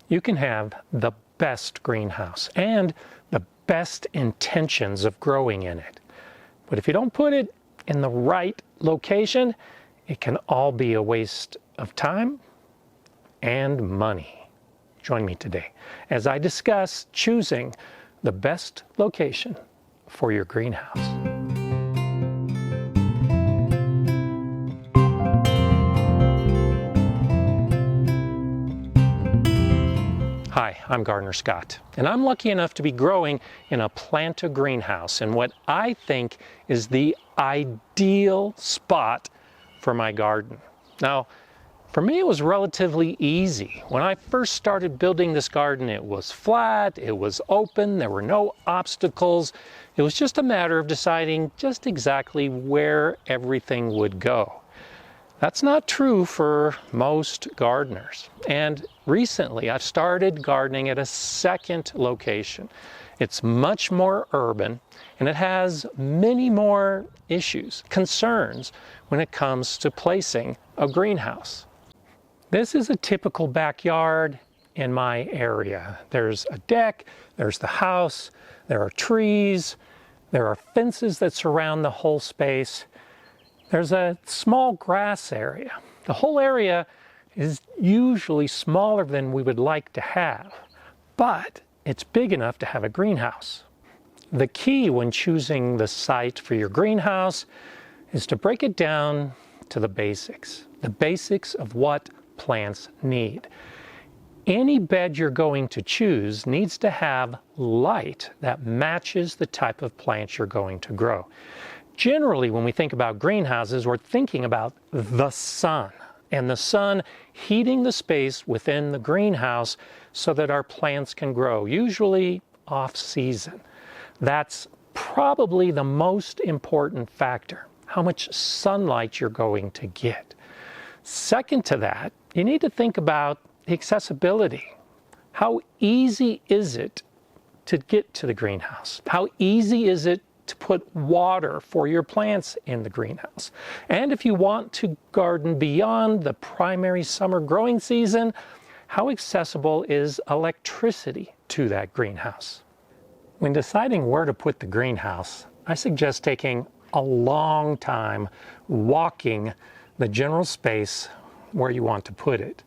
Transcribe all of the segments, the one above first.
You can have the best greenhouse and the best intentions of growing in it. But if you don't put it in the right location, it can all be a waste of time and money. Join me today as I discuss choosing the best location for your greenhouse. Hi, I'm Gardener Scott, and I'm lucky enough to be growing in a Planta greenhouse in what I think is the ideal spot for my garden. Now, for me, it was relatively easy. When I first started building this garden, it was flat, it was open, there were no obstacles. It was just a matter of deciding just exactly where everything would go. That's not true for most gardeners. And recently, I've started gardening at a second location. It's much more urban, and it has many more issues, concerns, when it comes to placing a greenhouse. This is a typical backyard in my area. There's a deck, there's the house, there are trees, there are fences that surround the whole space. There's a small grass area. The whole area is usually smaller than we would like to have, but it's big enough to have a greenhouse. The key when choosing the site for your greenhouse is to break it down to the basics of what plants need. Any bed you're going to choose needs to have light that matches the type of plant you're going to grow. Generally, when we think about greenhouses, we're thinking about the sun, and the sun heating the space within the greenhouse so that our plants can grow, usually off-season. That's probably the most important factor, how much sunlight you're going to get. Second to that, you need to think about accessibility. How easy is it to get to the greenhouse? How easy is it to put water for your plants in the greenhouse? And if you want to garden beyond the primary summer growing season, how accessible is electricity to that greenhouse? When deciding where to put the greenhouse, I suggest taking a long time walking the general space where you want to put it.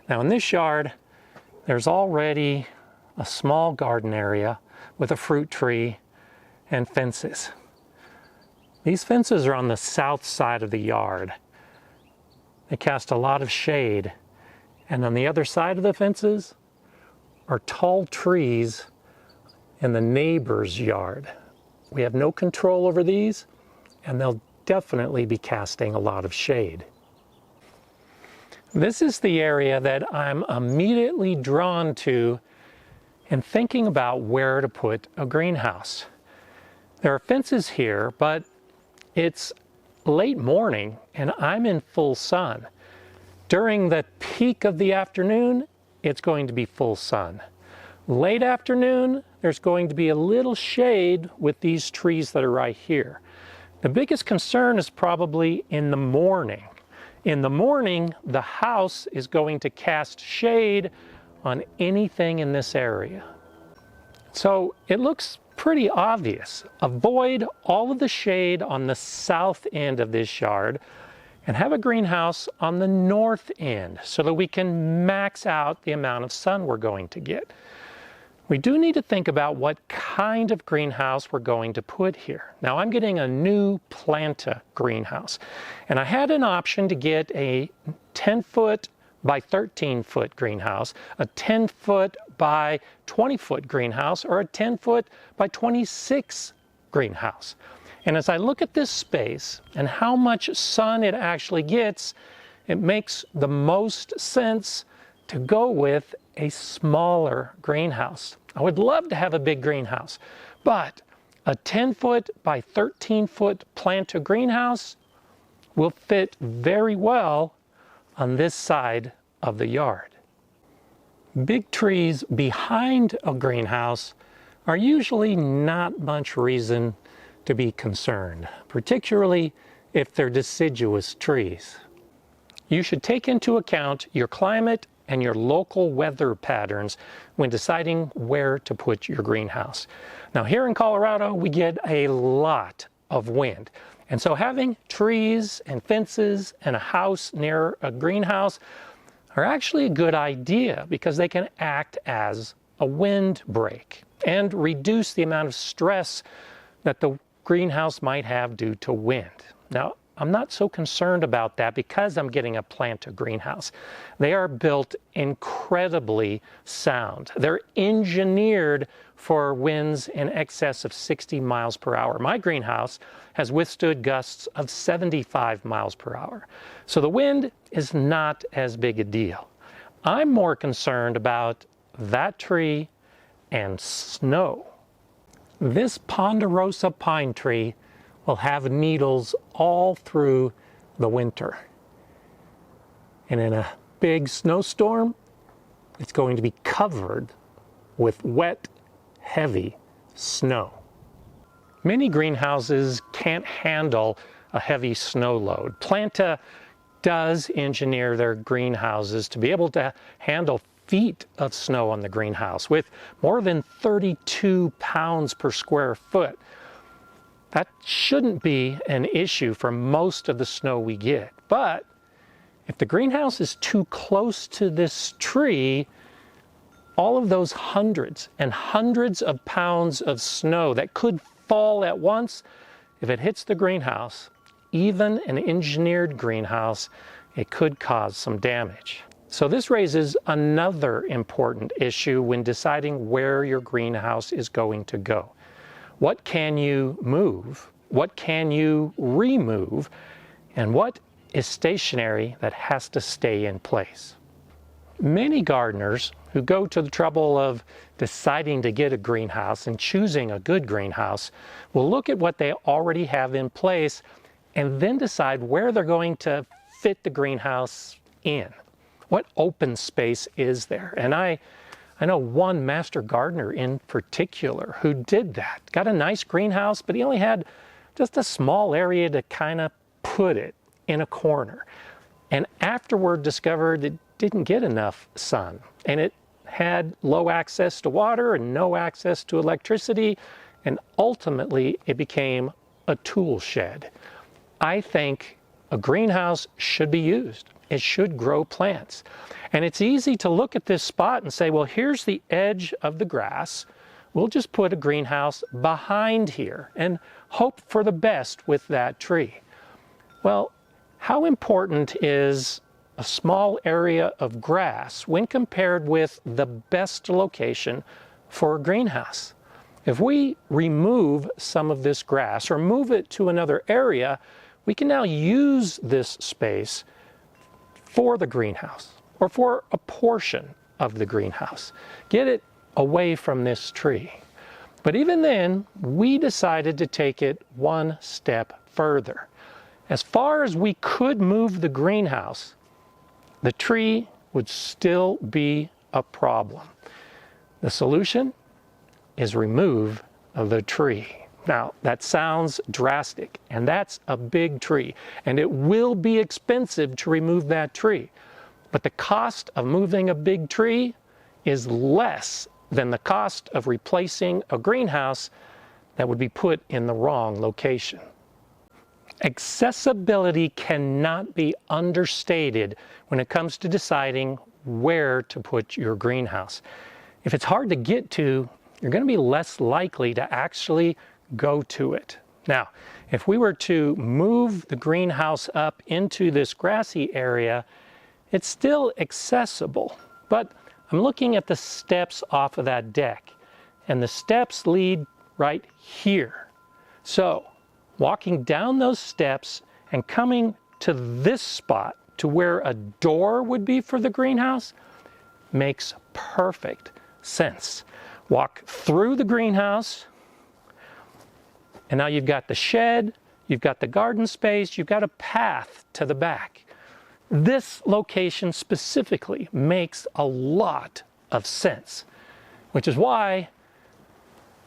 Now in this yard, there's already a small garden area with a fruit tree and fences. These fences are on the south side of the yard. They cast a lot of shade, and on the other side of the fences are tall trees in the neighbor's yard. We have no control over these, and they'll definitely be casting a lot of shade. This is the area that I'm immediately drawn to in thinking about where to put a greenhouse. There are fences here, but it's late morning and I'm in full sun. During the peak of the afternoon, it's going to be full sun. Late afternoon, there's going to be a little shade with these trees that are right here. The biggest concern is probably in the morning. In the morning, the house is going to cast shade on anything in this area. So it looks pretty obvious. Avoid all of the shade on the south end of this yard and have a greenhouse on the north end so that we can max out the amount of sun we're going to get. We do need to think about what kind of greenhouse we're going to put here. Now I'm getting a new Planta greenhouse, and I had an option to get a 10-foot by 13-foot greenhouse, a 10-foot by 20-foot greenhouse, or a 10-foot by 26 greenhouse. And as I look at this space and how much sun it actually gets, it makes the most sense to go with a smaller greenhouse. I would love to have a big greenhouse, but a 10-foot by 13-foot Planta greenhouse will fit very well on this side of the yard. Big trees behind a greenhouse are usually not much reason to be concerned, particularly if they're deciduous trees. You should take into account your climate and your local weather patterns when deciding where to put your greenhouse. Now here in Colorado, we get a lot of wind. And so having trees and fences and a house near a greenhouse are actually a good idea because they can act as a windbreak and reduce the amount of stress that the greenhouse might have due to wind. Now, I'm not so concerned about that because I'm getting a Planta greenhouse. They are built incredibly sound. They're engineered for winds in excess of 60 miles per hour. My greenhouse has withstood gusts of 75 miles per hour. So the wind is not as big a deal. I'm more concerned about that tree and snow. This ponderosa pine tree will have needles all through the winter. And in a big snowstorm, it's going to be covered with wet, heavy snow. Many greenhouses can't handle a heavy snow load. Planta does engineer their greenhouses to be able to handle feet of snow on the greenhouse with more than 32 pounds per square foot. That shouldn't be an issue for most of the snow we get. But if the greenhouse is too close to this tree, all of those hundreds and hundreds of pounds of snow that could fall at once, if it hits the greenhouse, even an engineered greenhouse, it could cause some damage. So this raises another important issue when deciding where your greenhouse is going to go. What can you move? What can you remove? And what is stationary that has to stay in place? Many gardeners who go to the trouble of deciding to get a greenhouse and choosing a good greenhouse will look at what they already have in place and then decide where they're going to fit the greenhouse in. What open space is there? And I know one master gardener in particular who did that. Got a nice greenhouse, but he only had just a small area to kind of put it in a corner. And afterward discovered it didn't get enough sun. And it had low access to water and no access to electricity. And ultimately, it became a tool shed. I think a greenhouse should be used. It should grow plants. And it's easy to look at this spot and say, well, here's the edge of the grass. We'll just put a greenhouse behind here and hope for the best with that tree. Well, how important is a small area of grass when compared with the best location for a greenhouse? If we remove some of this grass or move it to another area, we can now use this space for the greenhouse or for a portion of the greenhouse. Get it away from this tree. But even then, we decided to take it one step further. As far as we could move the greenhouse, the tree would still be a problem. The solution is remove the tree. Now, that sounds drastic, and that's a big tree, and it will be expensive to remove that tree. But the cost of moving a big tree is less than the cost of replacing a greenhouse that would be put in the wrong location. Accessibility cannot be understated when it comes to deciding where to put your greenhouse. If it's hard to get to, you're going to be less likely to actually go to it. Now, if we were to move the greenhouse up into this grassy area, it's still accessible, but I'm looking at the steps off of that deck, and the steps lead right here. So, walking down those steps and coming to this spot, to where a door would be for the greenhouse, makes perfect sense. Walk through the greenhouse, and now you've got the shed, you've got the garden space, you've got a path to the back. This location specifically makes a lot of sense, which is why,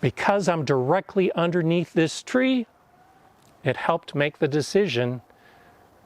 because I'm directly underneath this tree, it helped make the decision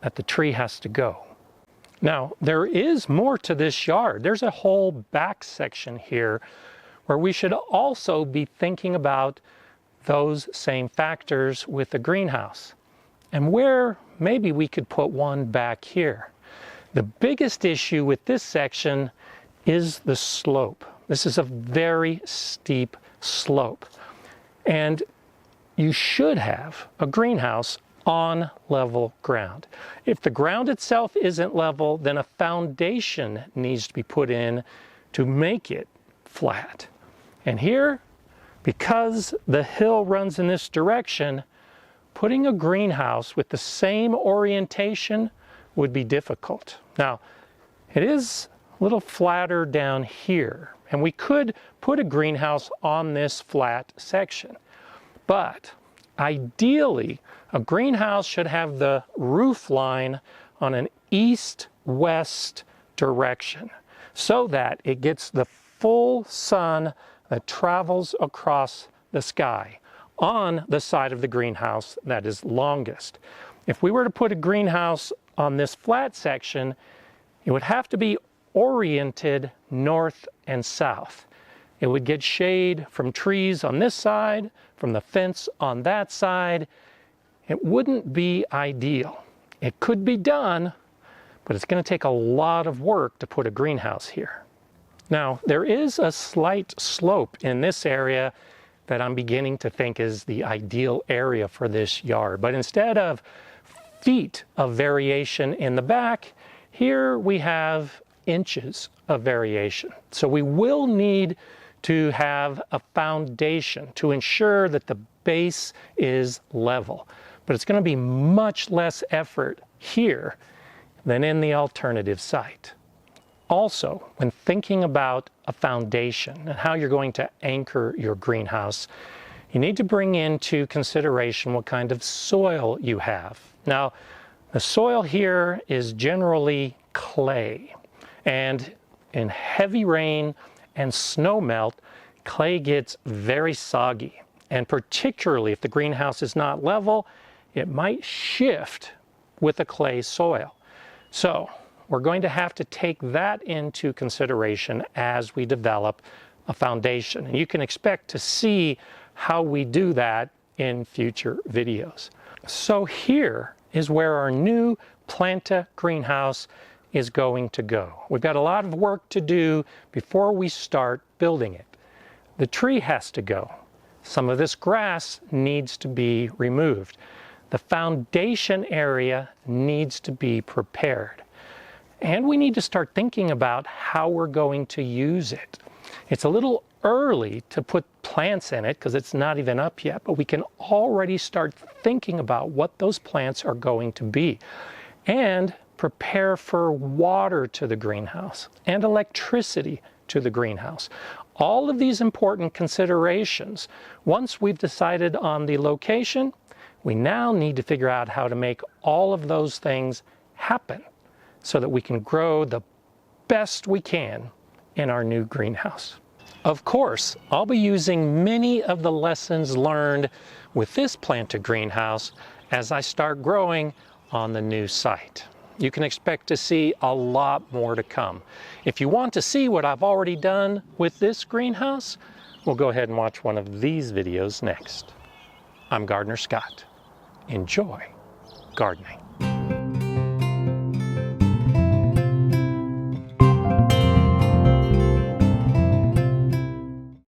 that the tree has to go. Now, there is more to this yard. There's a whole back section here where we should also be thinking about those same factors with the greenhouse, and where maybe we could put one back here. The biggest issue with this section is the slope. This is a very steep slope, and you should have a greenhouse on level ground. If the ground itself isn't level, then a foundation needs to be put in to make it flat. And here, because the hill runs in this direction, putting a greenhouse with the same orientation would be difficult. Now, it is a little flatter down here, and we could put a greenhouse on this flat section. But ideally, a greenhouse should have the roof line on an east-west direction so that it gets the full sun that travels across the sky on the side of the greenhouse that is longest. If we were to put a greenhouse on this flat section, it would have to be oriented north and south. It would get shade from trees on this side, from the fence on that side. It wouldn't be ideal. It could be done, but it's going to take a lot of work to put a greenhouse here. Now, there is a slight slope in this area that I'm beginning to think is the ideal area for this yard. But instead of feet of variation in the back, here we have inches of variation. So we will need to have a foundation to ensure that the base is level. But it's going to be much less effort here than in the alternative site. Also, when thinking about a foundation and how you're going to anchor your greenhouse, you need to bring into consideration what kind of soil you have. Now, the soil here is generally clay, and in heavy rain and snow melt, clay gets very soggy. And particularly if the greenhouse is not level, it might shift with the clay soil. So we're going to have to take that into consideration as we develop a foundation. And you can expect to see how we do that in future videos. So here is where our new Planta greenhouse is going to go. We've got a lot of work to do before we start building it. The tree has to go. Some of this grass needs to be removed. The foundation area needs to be prepared. And we need to start thinking about how we're going to use it. It's a little early to put plants in it because it's not even up yet, but we can already start thinking about what those plants are going to be. And prepare for water to the greenhouse and electricity to the greenhouse. All of these important considerations, once we've decided on the location, we now need to figure out how to make all of those things happen so that we can grow the best we can in our new greenhouse. Of course, I'll be using many of the lessons learned with this Planta greenhouse as I start growing on the new site. You can expect to see a lot more to come. If you want to see what I've already done with this greenhouse, we'll go ahead and watch one of these videos next. I'm Gardener Scott. Enjoy gardening.